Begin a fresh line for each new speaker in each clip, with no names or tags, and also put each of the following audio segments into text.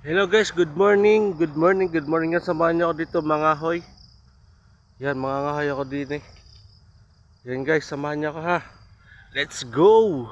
Hello guys, good morning. Good morning, good morning. Yan, samahan niyo ako dito mga hoy. Yan, mga ngahoy ako din eh. Yan guys, samahan niyo ako ha. Let's go!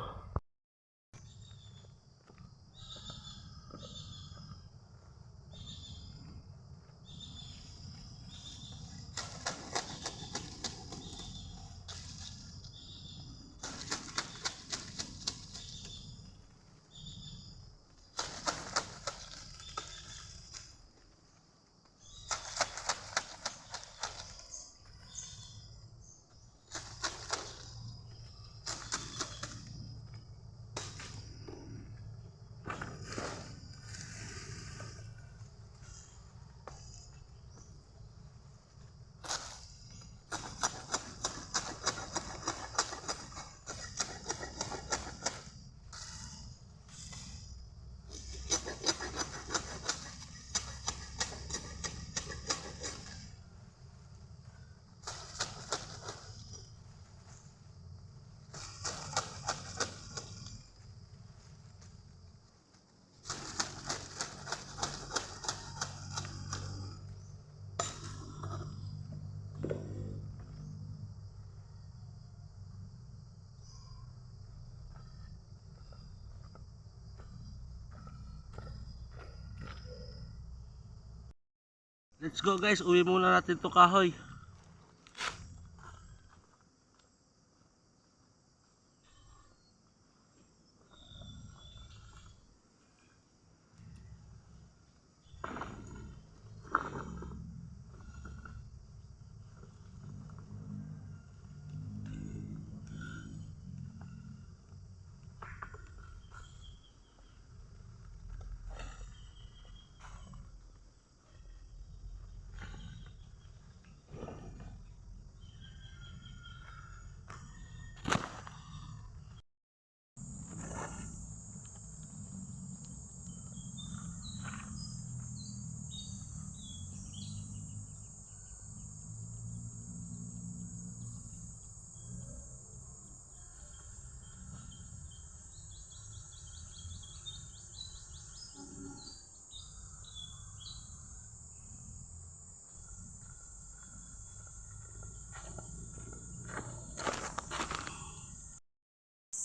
Let's go guys, uwi muna natin to kahoy.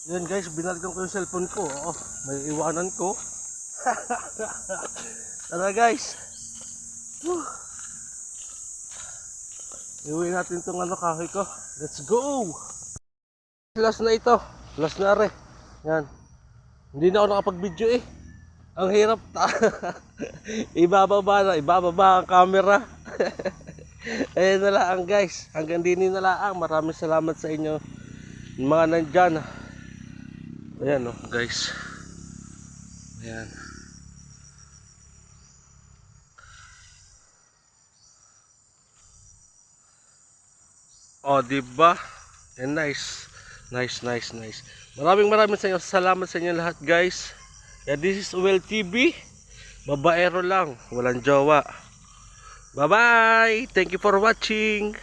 Yan guys, binalikan ko yung cellphone ko. Oo, may iwanan ko. Tara guys. Iuwi natin itong kahoy ko. Let's go! Last na ito. Last na re. Yan. Hindi na ako nakapag-video eh. Ang hirap. Ibababa ang camera. Ayan na lang guys. Hanggang din na lang. Maraming salamat sa inyo. Mga nandyan. Ayan guys. Ayan. Oh, diba? And nice. Nice. Maraming sa inyo. Salamat sa inyo lahat guys. Yeah, this is Well TV. Babaero lang. Walang jowa. Bye-bye. Thank you for watching.